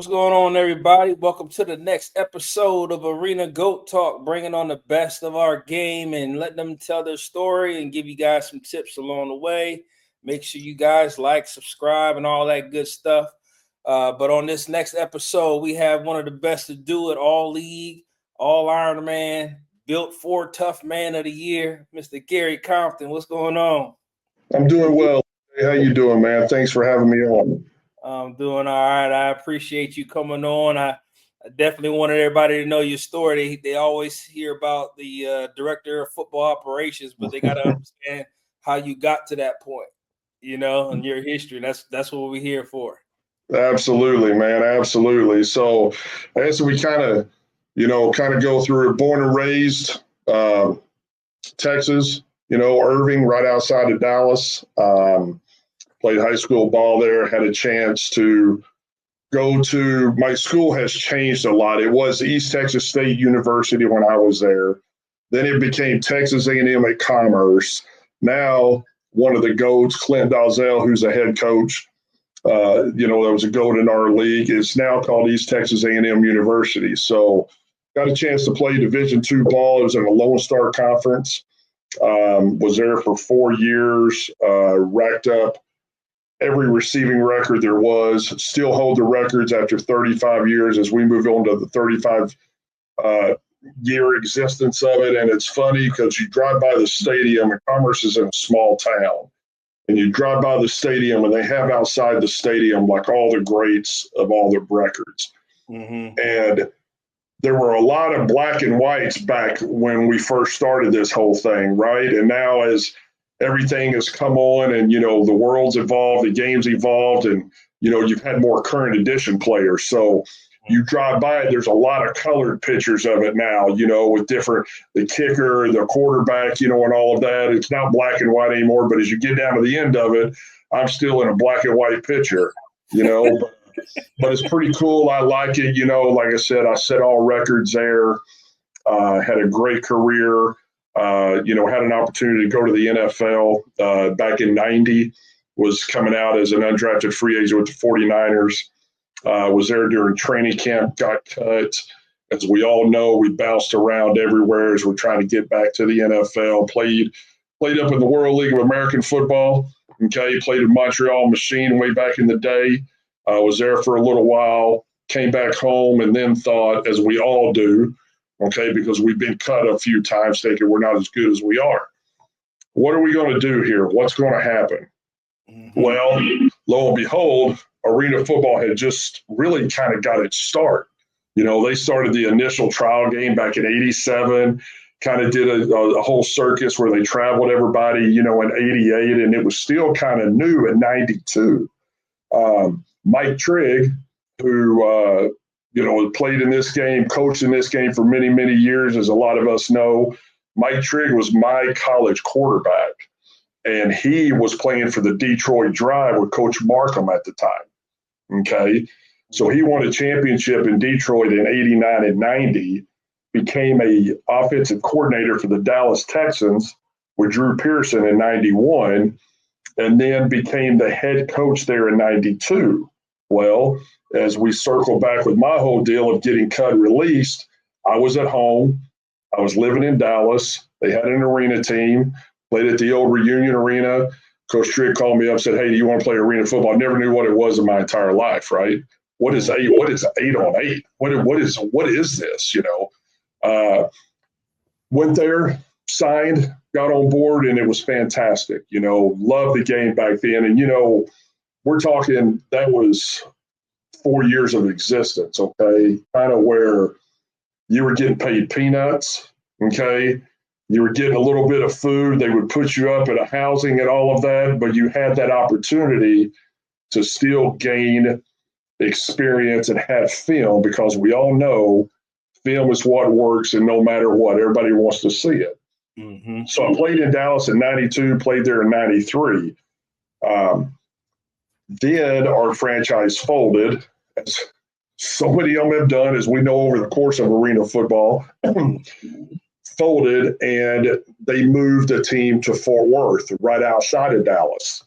What's going on, everybody? Welcome to the next episode of Arena Goat Talk, bringing on the best of our game and letting them tell their story and give you guys some tips along the way. Make sure you guys like, subscribe, and all that good stuff. But on this next episode, we have one of the best to do it, all league, all Iron Man, built for tough man of the year, Mr. Gary Compton. What's going on? I'm doing well. Hey, how you doing, man? Thanks for having me on. I'm doing all right. I appreciate you coming on. I definitely wanted everybody to know your story. They always hear about the director of football operations, but they got to understand how you got to that point, and your history. That's what we're here for. Absolutely, man. Absolutely. So as we kind of go through it, born and raised Texas, Irving, right outside of Dallas. Played high school ball there, had a chance to go to, my school has changed a lot. It was East Texas State University when I was there. Then it became Texas A&M at Commerce. Now, one of the GOATs, Clint Dalzell, who's a head coach, that was a GOAT in our league, is now called East Texas A&M University. So got a chance to play Division II ball. It was in the Lone Star Conference. Was there for 4 years, racked up every receiving record there was, still hold the records after 35 years as we move on to the 35-year existence of it. And it's funny because you drive by the stadium, and Commerce is in a small town, and you drive by the stadium and they have outside the stadium like all the greats of all the records. Mm-hmm. And there were a lot of black and whites back when we first started this whole thing, right? And now as everything has come on and, the world's evolved, the game's evolved, and, you've had more current edition players. So you drive by it, there's a lot of colored pictures of it now, with different, the kicker, the quarterback, and all of that. It's not black and white anymore, but as you get down to the end of it, I'm still in a black and white picture, but it's pretty cool. I like it. Like I said, I set all records there, had a great career. Had an opportunity to go to the NFL back in 90, was coming out as an undrafted free agent with the 49ers, was there during training camp, got cut. As we all know, we bounced around everywhere as we're trying to get back to the NFL, played up in the World League of American Football, played in Montreal Machine way back in the day, was there for a little while, came back home, and then thought, as we all do, because we've been cut a few times, thinking we're not as good as we are. What are we going to do here? What's going to happen? Mm-hmm. Well, lo and behold, arena football had just really kind of got its start. They started the initial trial game back in 87, kind of did a whole circus where they traveled everybody, in 88, and it was still kind of new in 92. Mike Trigg, who played in this game, coached in this game for many, many years, as a lot of us know. Mike Trigg was my college quarterback, and he was playing for the Detroit Drive with Coach Markham at the time. So he won a championship in Detroit in 89 and 90, became a offensive coordinator for the Dallas Texans with Drew Pearson in 91, and then became the head coach there in 92. Well, as we circle back with my whole deal of getting cut, released, I was at home. I was living in Dallas. They had an arena team, played at the old Reunion Arena. Coach Trigg called me up and said, "Hey, do you want to play arena football?" I never knew what it was in my entire life, right? What is 8 on 8? What is this, Went there, signed, got on board, and it was fantastic. Loved the game back then. And, we're talking, that was 4 years of existence, kind of where you were getting paid peanuts, you were getting a little bit of food. They would put you up at a housing and all of that, but you had that opportunity to still gain experience and have film, because we all know film is what works, and no matter what, everybody wants to see it. Mm-hmm. So I played in Dallas in 92, played there in 93. Then our franchise folded, as so many of them have done, as we know over the course of arena football, folded, and they moved the team to Fort Worth, right outside of Dallas.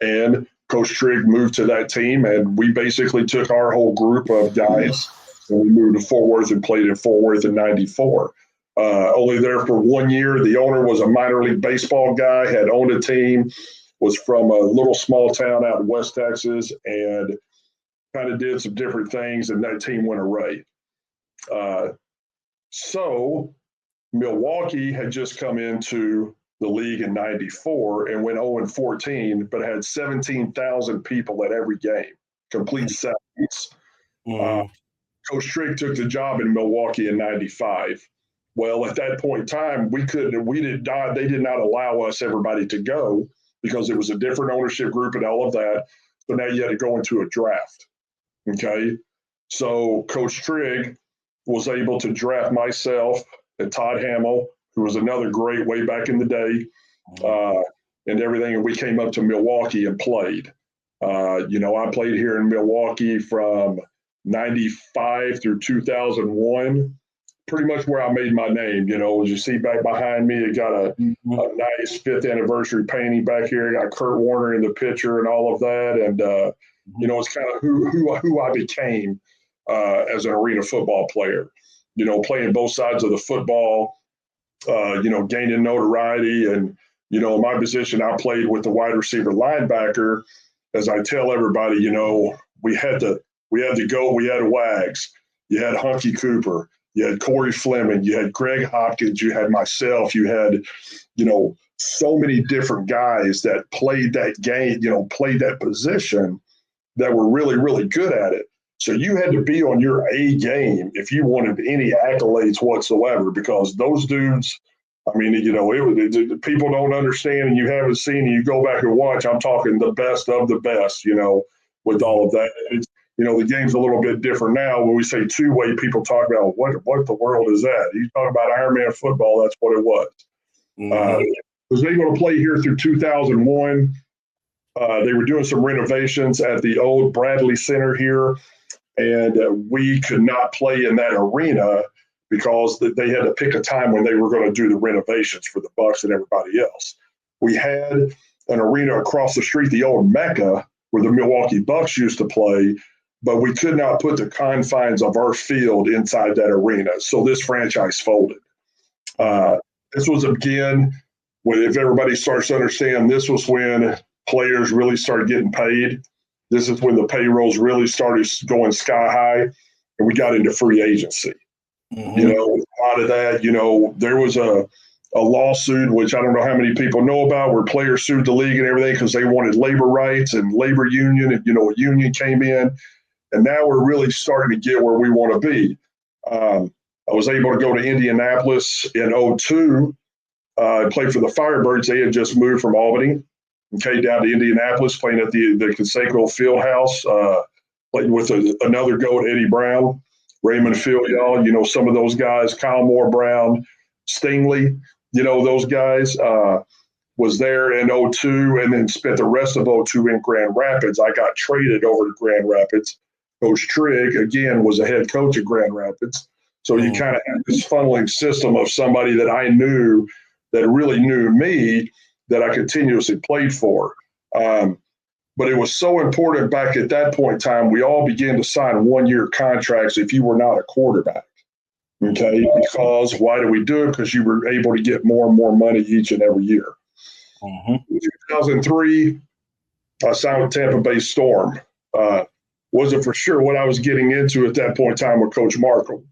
And Coach Trigg moved to that team, and we basically took our whole group of guys and we moved to Fort Worth and played in Fort Worth in '94. Only there for 1 year. The owner was a minor league baseball guy, had owned a team, was from a little small town out in West Texas, and kind of did some different things, and that team went away. So Milwaukee had just come into the league in '94 and went 0-14, but had 17,000 people at every game, complete sets. Coach Trigg took the job in Milwaukee in '95. Well, at that point in time, they did not allow us, everybody, to go because it was a different ownership group and all of that. So now you had to go into a draft. Okay. So Coach Trigg was able to draft myself and Todd Hamill, who was another great way back in the day, and everything. And we came up to Milwaukee and played. I played here in Milwaukee from '95 through 2001, pretty much where I made my name. As you see back behind me, it got a nice 5th anniversary painting back here. It got Kurt Warner in the picture and all of that. And, it's kind of who I became as an arena football player, playing both sides of the football, gaining notoriety. And, in my position, I played with the wide receiver linebacker. As I tell everybody, we had to go. We had Wags. You had Hunky Cooper. You had Corey Fleming. You had Greg Hopkins. You had myself. You had, so many different guys that played that game, played that position that were really, really good at it. So you had to be on your A game if you wanted any accolades whatsoever, because those dudes, people don't understand and you haven't seen, and you go back and watch, I'm talking the best of the best, with all of that. The game's a little bit different now. When we say two-way, people talk about what the world is that? You talk about Ironman football, that's what it was. Was able to play here through 2001. They were doing some renovations at the old Bradley Center here, and we could not play in that arena because they had to pick a time when they were going to do the renovations for the Bucks and everybody else. We had an arena across the street, the old Mecca, where the Milwaukee Bucks used to play, but we could not put the confines of our field inside that arena. So this franchise folded. This was, again, if everybody starts to understand, this was when players really started getting paid. This is when the payrolls really started going sky high, and we got into free agency. A lot of that, there was a lawsuit, which I don't know how many people know about, where players sued the league and everything because they wanted labor rights and labor union, and, a union came in. And now we're really starting to get where we want to be. I was able to go to Indianapolis in '02. I played for the Firebirds. They had just moved from Albany, down to Indianapolis, playing at the Conseco Fieldhouse, playing with another GOAT, Eddie Brown, Raymond Filial, some of those guys, Kyle Moore Brown, Stingley, those guys. Was there in '02 and then spent the rest of '02 in Grand Rapids. I got traded over to Grand Rapids. Coach Trigg, again, was a head coach at Grand Rapids. So you kind of have this funneling system of somebody that I knew that really knew me that I continuously played for. But it was so important back at that point in time, we all began to sign 1-year contracts if you were not a quarterback. Okay, because why do we do it? Because you were able to get more and more money each and every year. In 2003, I signed with Tampa Bay Storm. Wasn't for sure what I was getting into at that point in time with Coach Markham.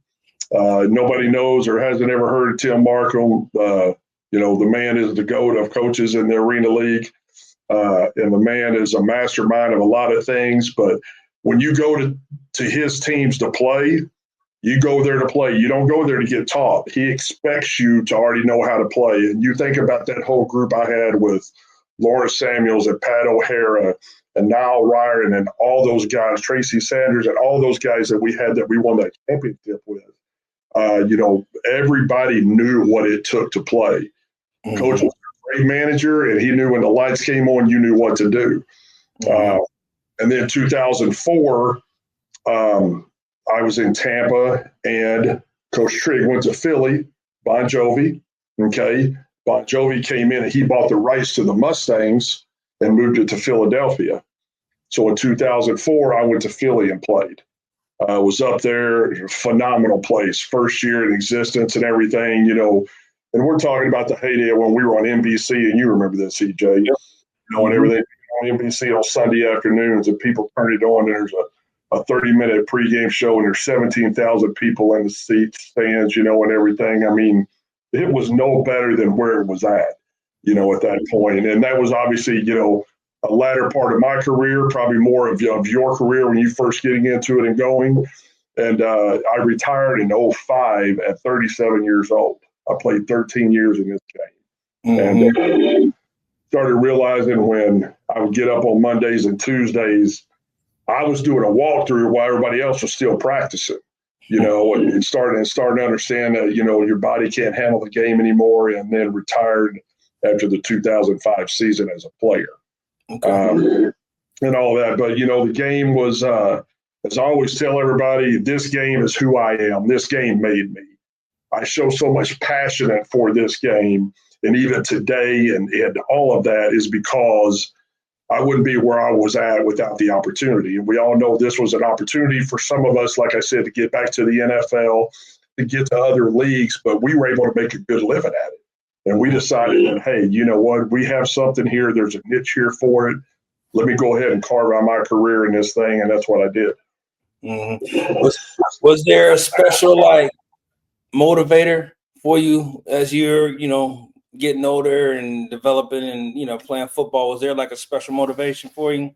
Nobody knows or hasn't ever heard of Tim Markham. The man is the GOAT of coaches in the Arena League. And the man is a mastermind of a lot of things. But when you go to his teams to play, you go there to play. You don't go there to get taught. He expects you to already know how to play. And you think about that whole group I had with Laura Samuels and Pat O'Hara and Niall Ryan and all those guys, Tracy Sanders and all those guys that we had that we won that championship with. Everybody knew what it took to play. Coach was a great manager, and he knew when the lights came on, you knew what to do. And then 2004, I was in Tampa, and Coach Trigg went to Philly, Bon Jovi. Bon Jovi came in, and he bought the rights to the Mustangs and moved it to Philadelphia. So in 2004, I went to Philly and played. Was up there, phenomenal place, first year in existence and everything, and we're talking about the heyday when we were on NBC, and you remember this, CJ, Yep. And everything on NBC on Sunday afternoons, and people turn it on, and there's a 30-minute pregame show, and there's 17,000 people in the stands, and everything. I mean, it was no better than where it was at, at that point. And that was obviously, a latter part of my career, probably more of your career when you first getting into it and going. And I retired in 05 at 37 years old. I played 13 years in this game. And started realizing when I would get up on Mondays and Tuesdays, I was doing a walkthrough while everybody else was still practicing, and starting to understand that, your body can't handle the game anymore, and then retired after the 2005 season as a player. Okay. And all that. But, the game was, as I always tell everybody, this game is who I am. This game made me. I show so much passion for this game. And even today and all of that is because I wouldn't be where I was at without the opportunity. And we all know this was an opportunity for some of us, like I said, to get back to the NFL, to get to other leagues, but we were able to make a good living at it. And we decided that, hey, you know what? We have something here. There's a niche here for it. Let me go ahead and carve out my career in this thing. And that's what I did. Was there a special, motivator for you as you're, getting older and developing and, playing football? Was there a special motivation for you?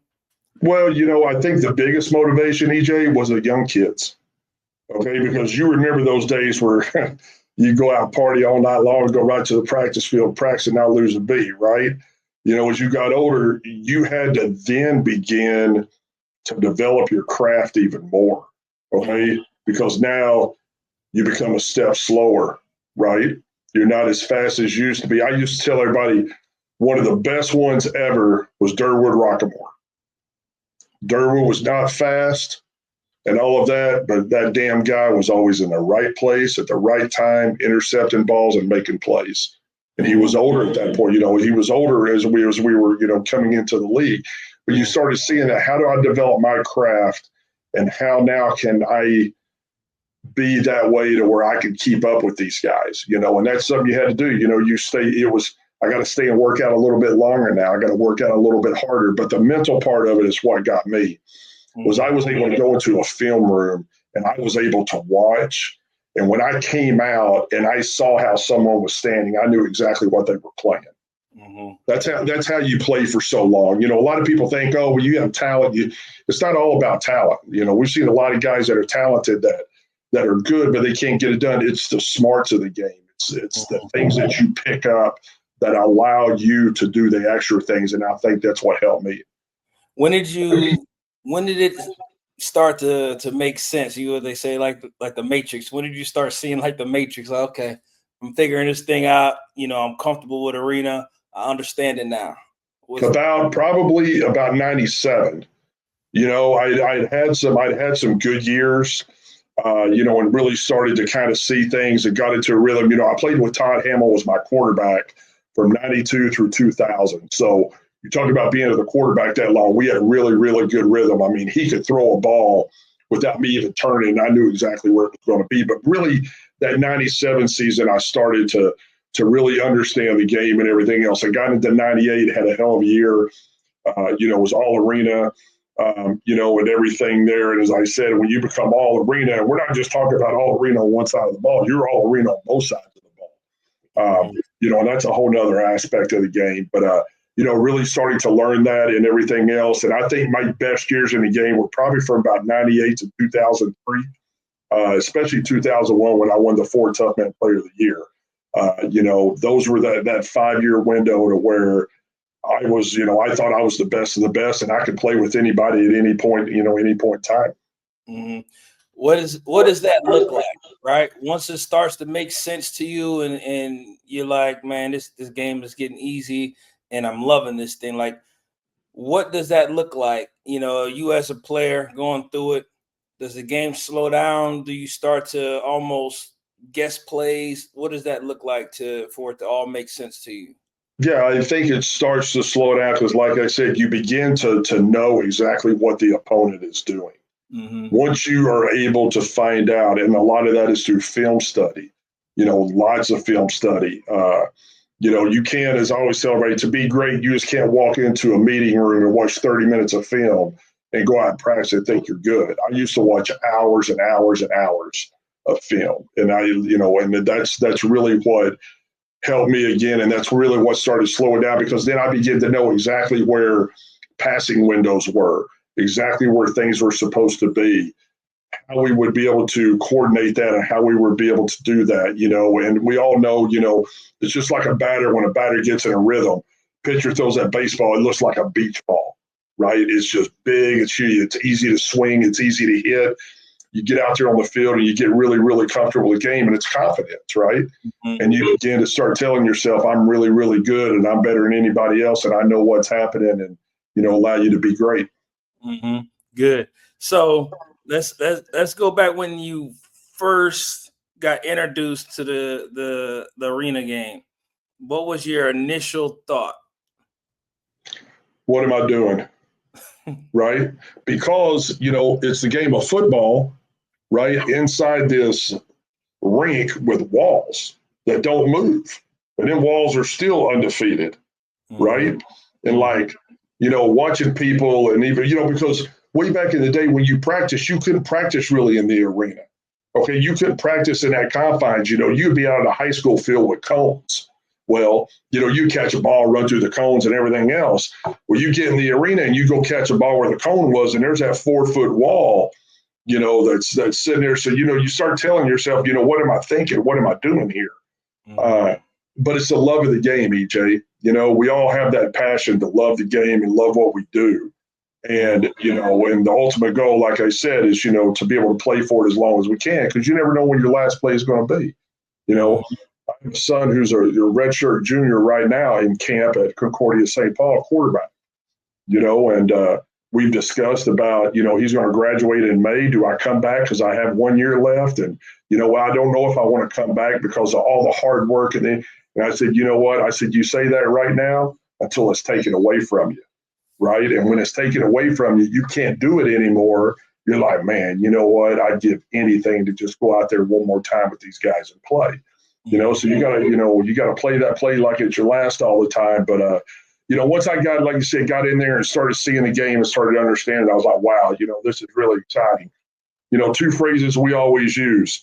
Well, I think the biggest motivation, EJ, was the young kids. Okay, because you remember those days where you go out party all night long and go right to the practice field, practice and not lose a beat, right? As you got older, you had to then begin to develop your craft even more, okay? Because now you become a step slower, right? You're not as fast as you used to be. I used to tell everybody one of the best ones ever was Durwood Rockamore. Durwood was not fast and all of that, but that damn guy was always in the right place at the right time, intercepting balls and making plays. And he was older at that point. He was older as we were, coming into the league. But you started seeing that. How do I develop my craft, and how now can I be that way to where I can keep up with these guys? And that's something you had to do. I got to stay and work out a little bit longer now. I got to work out a little bit harder. But the mental part of it is what got me. Was I was able to go into a film room and I was able to watch. And when I came out and I saw how someone was standing, I knew exactly what they were playing. That's how you play for so long. A lot of people think, oh, well, you have talent. It's not all about talent. We've seen a lot of guys that are talented that are good, but they can't get it done. It's the smarts of the game. It's the things that you pick up that allow you to do the extra things. And I think that's what helped me. When did it start to make sense? They say like the Matrix. When did you start seeing like the Matrix? Okay, I'm figuring this thing out. I'm comfortable with Arena. I understand it now. Probably about 97. I'd had some good years. And really started to kind of see things and got into a rhythm. I played with Todd Hamill was my quarterback from 92 through 2000. So you talk about being the quarterback that long. We had really, really good rhythm. I mean, he could throw a ball without me even turning. I knew exactly where it was going to be. But really, that 97 season, I started to really understand the game and everything else. I got into 98, had a hell of a year. Was all Arena. And everything there. And as I said, when you become all Arena, and we're not just talking about all Arena on one side of the ball, you're all Arena on both sides of the ball. And that's a whole nother aspect of the game. But, really starting to learn that and everything else. And I think my best years in the game were probably from about 98 to 2003, especially 2001 when I won the Ford Tough Man Player of the Year. Those were that 5-year window to where I was, I thought I was the best of the best, and I could play with anybody at any point, any point in time. Mm-hmm. What does that look like, right? Once it starts to make sense to you, and you're like, man, this game is getting easy, and I'm loving this thing. Like, what does that look like? You as a player going through it, does the game slow down? Do you start to almost guess plays? What does that look like for it to all make sense to you? Yeah, I think it starts to slow down because, like I said, you begin to know exactly what the opponent is doing. Mm-hmm. Once you are able to find out, and a lot of that is through film study, lots of film study. You can't, as I always tell everybody, to be great, you just can't walk into a meeting room and watch 30 minutes of film and go out and practice and think you're good. I used to watch hours and hours and hours of film. And and that's really what helped me again. And that's really what started slowing down because then I began to know exactly where passing windows were, exactly where things were supposed to be, how we would be able to coordinate that and how we would be able to do that, and we all know, it's just like a batter. When a batter gets in a rhythm, pitcher throws that baseball, it looks like a beach ball, right? It's just big, it's huge, it's easy to swing, it's easy to hit. You get out there on the field and you get really, really comfortable with the game, and it's confidence, right? Mm-hmm. And you begin to start telling yourself, I'm really, really good and I'm better than anybody else and I know what's happening, and, allow you to be great. Mm-hmm. Good. So let's go back when you first got introduced to the arena game. What was your initial thought? What am I doing? Right? Because, it's the game of football, right? Inside this rink with walls that don't move. And then walls are still undefeated, right? And watching people and even, because way back in the day when you practice, you couldn't practice really in the arena. Okay, you couldn't practice in that confines. You'd be out in a high school field with cones. Well, you catch a ball, run through the cones and everything else. Well, you get in the arena and you go catch a ball where the cone was, and there's that 4-foot wall, that's sitting there. So, you start telling yourself, what am I thinking? What am I doing here? But it's the love of the game, EJ. We all have that passion to love the game and love what we do. And, and the ultimate goal, like I said, is, to be able to play for it as long as we can, because you never know when your last play is going to be. I have a son who's a redshirt junior right now in camp at Concordia St. Paul, quarterback, and we've discussed about, he's going to graduate in May. Do I come back because I have 1 year left? And, I don't know if I want to come back because of all the hard work. And I said, you know what? I said, you say that right now until it's taken away from you. Right. And when it's taken away from you, you can't do it anymore. You're like, man, you know what? I'd give anything to just go out there one more time with these guys and play. So you gotta play that play like it's your last all the time. But once I got, like you said, got in there and started seeing the game and started understanding, I was like, wow, this is really exciting. Two phrases we always use.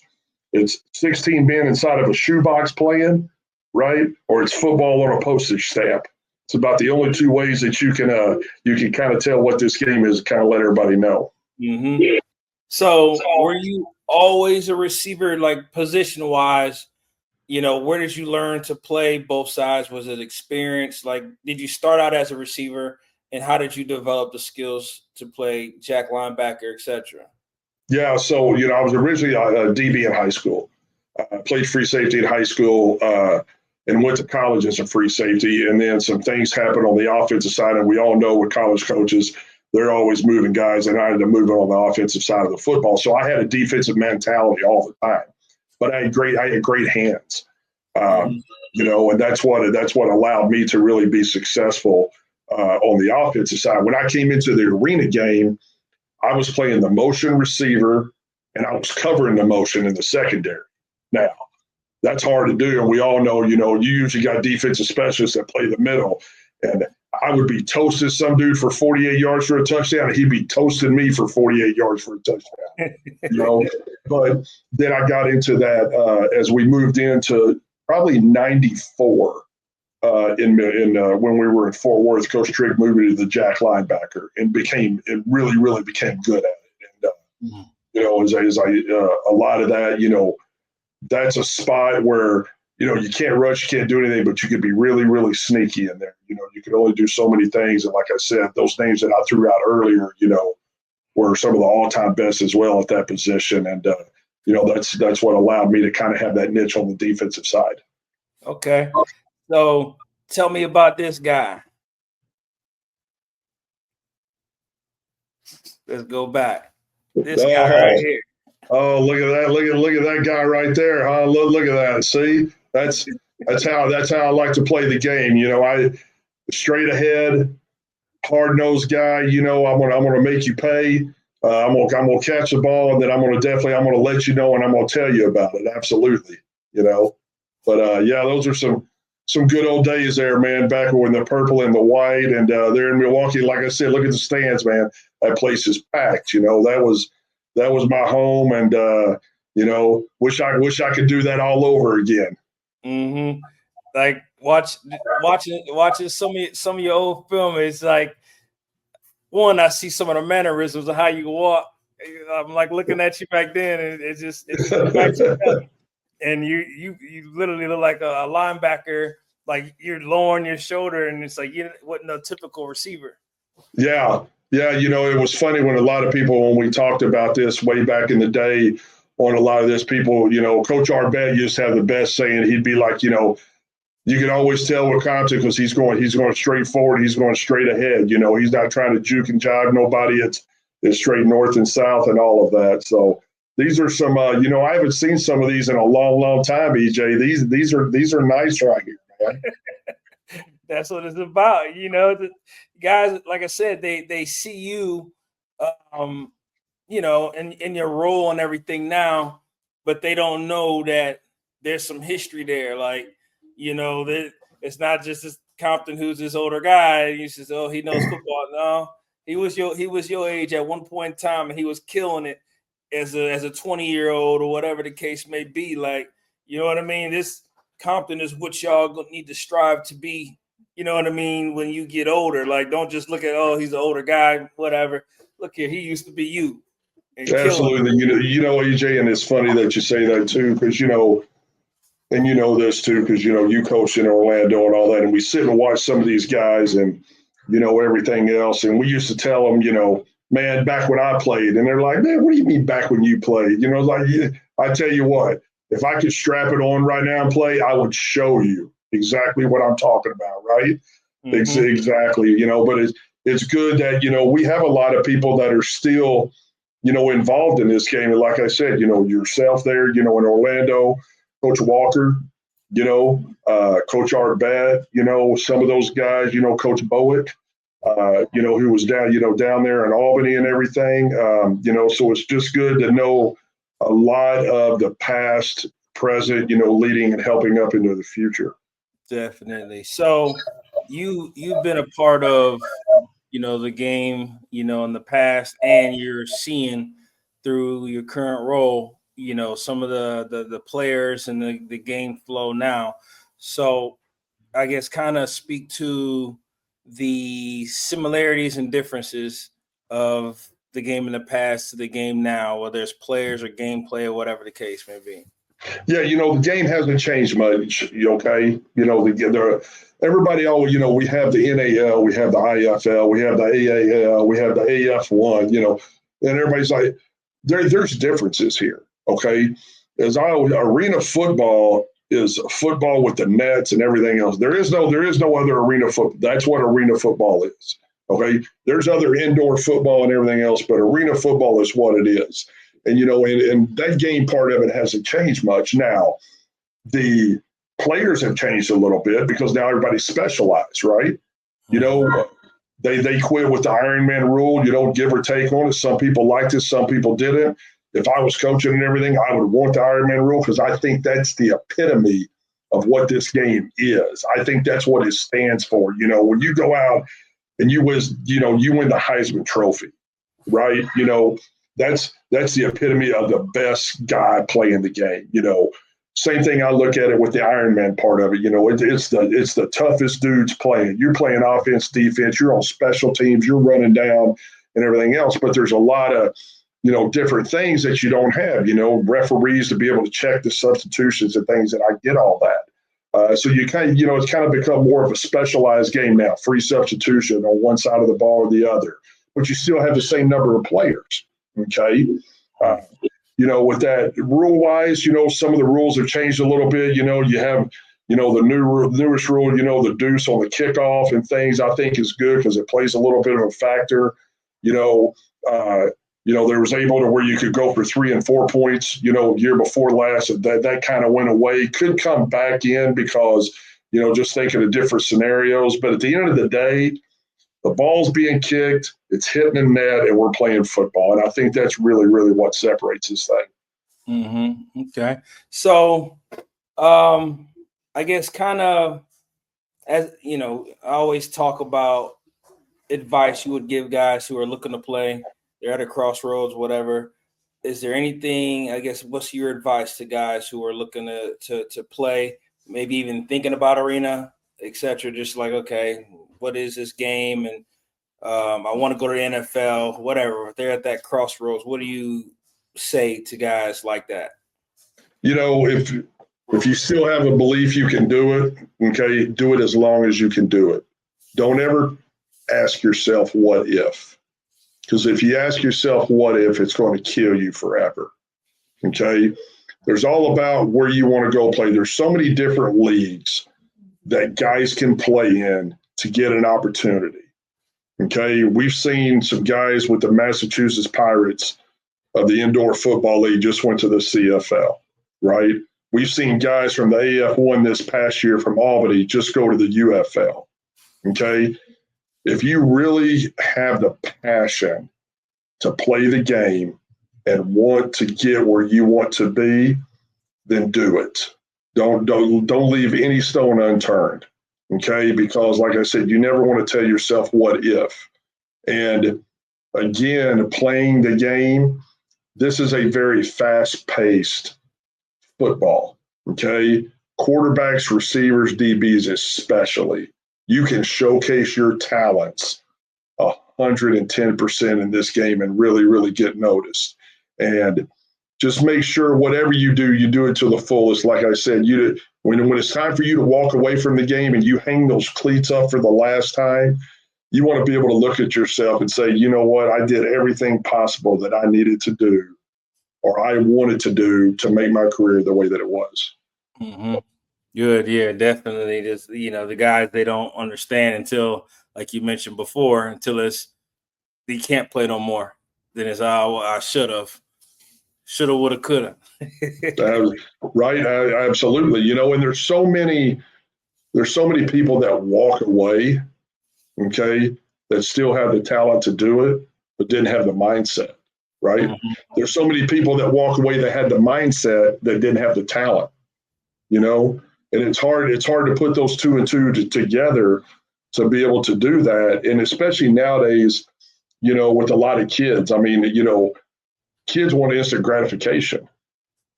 It's 16 men inside of a shoebox playing, right? Or it's football on a postage stamp. It's about the only two ways that you can kind of tell what this game is, kind of let everybody know. Mm-hmm. So were you always a receiver, like position wise? Where did you learn to play both sides? Was it experience? Like, did you start out as a receiver, and how did you develop the skills to play jack, linebacker, etc.? Yeah, so I was originally a DB in high school. I played free safety in high school and went to college as a free safety. And then some things happened on the offensive side, and we all know with college coaches, they're always moving guys, and I had to move on the offensive side of the football. So I had a defensive mentality all the time, but I had great hands. And that's what allowed me to really be successful on the offensive side. When I came into the arena game, I was playing the motion receiver and I was covering the motion in the secondary. Now, that's hard to do. And we all know, you usually got defensive specialists that play the middle. And I would be toasting some dude for 48 yards for a touchdown, and he'd be toasting me for 48 yards for a touchdown. But then I got into that as we moved into probably 94. When we were in Fort Worth, Coach Trigg moved me to the jack linebacker and really became good at it. And a lot of that, that's a spot where you can't rush, you can't do anything, but you could be really, really sneaky in there. You could only do so many things, and like I said, those names that I threw out earlier, were some of the all-time best as well at that position, and that's what allowed me to kind of have that niche on the defensive side. Okay. So tell me about this guy. Let's go back. This guy right here. Oh, look at that! Look at that guy right there! Huh? Look at that! See, that's That's how I like to play the game. I straight ahead, hard nosed guy. I'm gonna make you pay. I'm gonna catch the ball, and then I'm gonna let you know, and I'm gonna tell you about it. Absolutely. You know, but yeah, those are some good old days there, man. Back when the purple and the white, and there in Milwaukee. Like I said, look at the stands, man. That place is packed. That was my home, and wish I could do that all over again. Mm-hmm. Like watching some of your old film. It's like, one, I see some of the mannerisms of how you walk. I'm like looking at you back then, and it just cracks me up. And you literally look like a linebacker, like you're lowering your shoulder, and it's like you wasn't a typical receiver. Yeah. Yeah. It was funny when a lot of people, when we talked about this way back in the day, on a lot of this, people, Coach Arbet used to have the best saying. He'd be like, you can always tell with Compton because he's going straight forward. He's going straight ahead. He's not trying to juke and jive nobody. It's straight north and south and all of that. So these are some, I haven't seen some of these in a long, long time, EJ. These are nice right here, man. That's what it's about. The guys, like I said, they see you, um, in your role and everything now, but they don't know that there's some history there. Like, that it's not just this Compton who's this older guy. You says, oh, he knows football. No, he was your age at one point in time, and he was killing it as a 20-year-old or whatever the case may be. Like, you know what I mean? This Compton is what y'all need to strive to be. You know what I mean? When you get older, like, don't just look at, oh, he's an older guy, whatever. Look here, he used to be you and killing. Absolutely. EJ, and it's funny that you say that too, because and this too, because you coached in Orlando and all that, and we sit and watch some of these guys and everything else, and we used to tell them, man, back when I played, and they're like, man, what do you mean back when you played? Like, I tell you what, if I could strap it on right now and play, I would show you exactly what I'm talking about, right? Mm-hmm. Exactly, but it's good that we have a lot of people that are still involved in this game, and like I said, yourself there, in Orlando, Coach Walker, Coach Arbet, some of those guys, Coach Bowick, who was down there in Albany and everything. So it's just good to know a lot of the past, present, leading and helping up into the future. Definitely. So you've been a part of the game in the past, and you're seeing through your current role some of the players and the game flow now. So I guess kind of speak to the similarities and differences of the game in the past to the game now, whether it's players or gameplay or whatever the case may be. Yeah, the game hasn't changed much. Okay, everybody always, we have the NAL, we have the IFL, we have the AAL, we have the AF1. And everybody's like, there's differences here. Okay, arena football is football with the nets and everything else. There is no other arena football. That's what arena football is. Okay, there's other indoor football and everything else, but arena football is what it is. And and that game part of it hasn't changed much. Now, the players have changed a little bit because now everybody's specialized, right? They quit with the Iron Man rule, give or take on it. Some people liked it, some people didn't. If I was coaching and everything, I would want the Iron Man rule because I think that's the epitome of what this game is. I think that's what it stands for. When you go out and you win the Heisman Trophy, right? That's the epitome of the best guy playing the game. Same thing. I look at it with the Iron Man part of it. It's the toughest dudes playing. You're playing offense, defense. You're on special teams. You're running down and everything else. But there's a lot of different things that you don't have. Referees to be able to check the substitutions and things. And I get all that. So you kind of it's kind of become more of a specialized game now. Free substitution on one side of the ball or the other, but you still have the same number of players. Okay. With that rule wise, some of the rules have changed a little bit. You have, the newest rule, the deuce on the kickoff and things I think is good because it plays a little bit of a factor. there was able to where you could go for 3 and 4 points, year before last. That kind of went away. Could come back in because, just thinking of different scenarios. But at the end of the day, the ball's being kicked, it's hitting the net, and we're playing football. And I think that's really, really what separates this thing. Mm-hmm. Okay. So I guess kind of, as you know, I always talk about advice you would give guys who are looking to play. They're at a crossroads, whatever. Is there anything, I guess, what's your advice to guys who are looking to play, maybe even thinking about arena, etc.? Just like, okay, what is this game? And I want to go to the NFL, whatever. If they're at that crossroads, what do you say to guys like that? If you still have a belief you can do it, okay, do it as long as you can do it. Don't ever ask yourself what if. Because if you ask yourself what if, it's going to kill you forever. Okay? There's all about where you want to go play. There's so many different leagues that guys can play in to get an opportunity. Okay? We've seen some guys with the Massachusetts Pirates of the Indoor Football League just went to the CFL, right? We've seen guys from the AF1 this past year from Albany just go to the UFL. Okay? If you really have the passion to play the game and want to get where you want to be, then do it. Don't leave any stone unturned. Okay? Because like I said, you never want to tell yourself what if. And again, playing the game, this is a very fast-paced football. Okay? Quarterbacks, receivers, DBs especially. You can showcase your talents 110% in this game and really, really get noticed. And just make sure whatever you do it to the fullest. Like I said, when it's time for you to walk away from the game and you hang those cleats up for the last time, you want to be able to look at yourself and say, you know what, I did everything possible that I needed to do or I wanted to do to make my career the way that it was. Mm-hmm. Good. Yeah, definitely. Just, the guys, they don't understand until, like you mentioned before, until they can't play no more. Then it's, I should have, would have, could have. Right. Absolutely. And there's so many people that walk away, okay, that still have the talent to do it, but didn't have the mindset, right? Mm-hmm. There's so many people that walk away that had the mindset that didn't have the talent, and it's hard to put those two and two together to be able to do that. And especially nowadays, with a lot of kids, I mean, kids want instant gratification.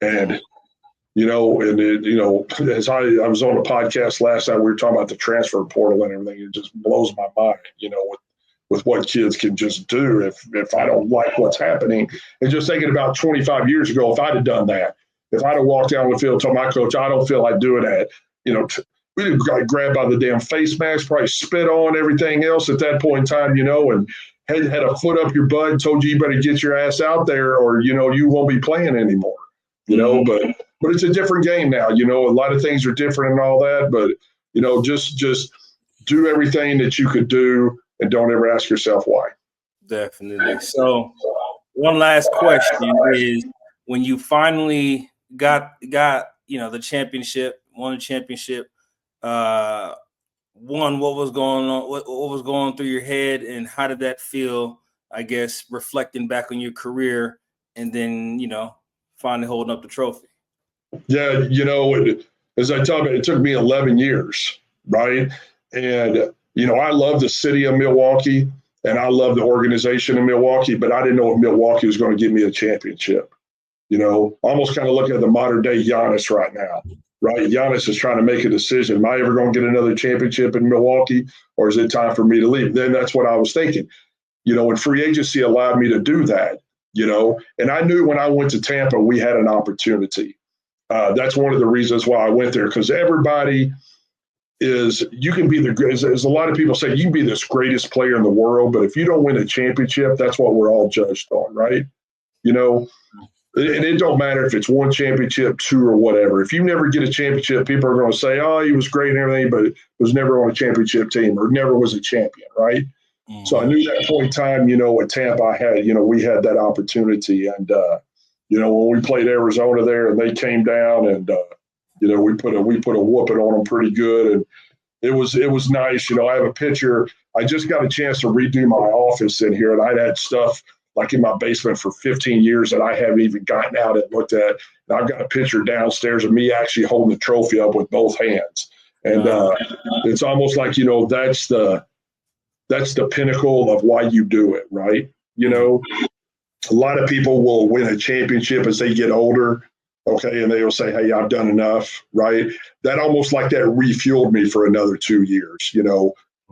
And, as I was on a podcast last night, we were talking about the transfer portal and everything. It just blows my mind, with what kids can just do if I don't like what's happening. And just thinking about 25 years ago, if I'd have done that, if I'd have walked down the field and told my coach, I don't feel like doing that, we didn't got grabbed by the damn face mask, probably spit on everything else at that point in time, and had a foot up your butt and told you better get your ass out there or, you won't be playing anymore, but it's a different game now. A lot of things are different and all that, but, just do everything that you could do and don't ever ask yourself why. Definitely. So one last question is, when you finally got the championship, won the championship, what was going on, what was going through your head, and how did that feel, I guess, reflecting back on your career and then, finally holding up the trophy? Yeah, as I tell you, it took me 11 years, right? And, I love the city of Milwaukee and I love the organization in Milwaukee, but I didn't know if Milwaukee was going to give me a championship. Almost kind of looking at the modern day Giannis right now, right? Giannis is trying to make a decision. Am I ever going to get another championship in Milwaukee, or is it time for me to leave? Then that's what I was thinking, and free agency allowed me to do that, and I knew when I went to Tampa, we had an opportunity. That's one of the reasons why I went there, because everybody you can be as a lot of people say, you can be this greatest player in the world, but if you don't win a championship, that's what we're all judged on, right? And it don't matter if it's one championship, two, or whatever. If you never get a championship, people are going to say, oh, he was great and everything, but was never on a championship team or never was a champion, right? So I knew that point in time, at Tampa, I had, we had that opportunity. And, when we played Arizona there and they came down and, we put a whooping on them pretty good. And it was nice. I have a picture. I just got a chance to redo my office in here, and I'd had stuff like in my basement for 15 years that I haven't even gotten out and looked at. And I've got a picture downstairs of me actually holding the trophy up with both hands. And it's almost like, that's the pinnacle of why you do it, right? A lot of people will win a championship as they get older, okay, and they'll say, hey, I've done enough, right? That almost like that refueled me for another 2 years,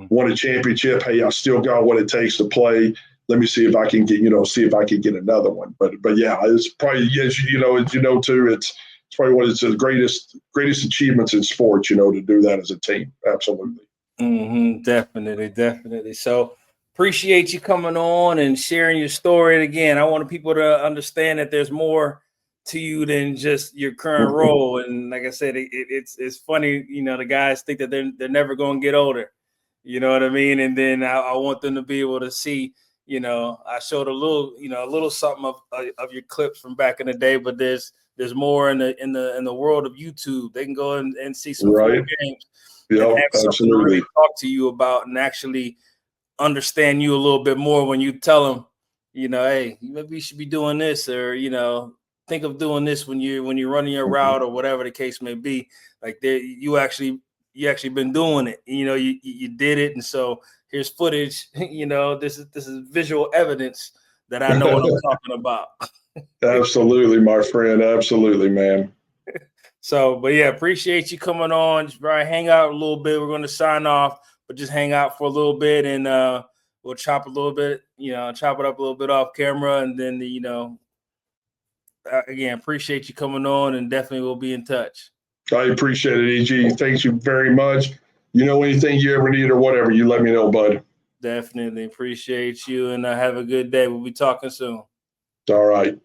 won a championship, hey, I still got what it takes to play. Let me see if I can get, get another one. But yeah, it's probably, as too, it's probably one of the greatest achievements in sports, to do that as a team. Absolutely. Definitely. So appreciate you coming on and sharing your story. And again, I want people to understand that there's more to you than just your current role. And like I said, it's funny, the guys think that they're never going to get older. You know what I mean? And then I want them to be able to see, I showed a little something of your clips from back in the day, but there's more in the world of YouTube. They can go and see some cool games. Yeah, absolutely. Really talk to you about and actually understand you a little bit more when you tell them, hey, maybe you should be doing this, or think of doing this when you're running your route or whatever the case may be. Like you actually been doing it. You did it, and so here's footage. This is visual evidence that I know what I'm talking about. Absolutely, my friend. Absolutely, man. So, but yeah, appreciate you coming on. Just hang out a little bit. We're going to sign off, but just hang out for a little bit, and we'll chop a little bit, chop it up a little bit off camera, and then again, appreciate you coming on, and definitely we'll be in touch. I appreciate it, EG. Thank you very much. Anything you ever need or whatever, you let me know, bud. Definitely appreciate you, and have a good day. We'll be talking soon. All right.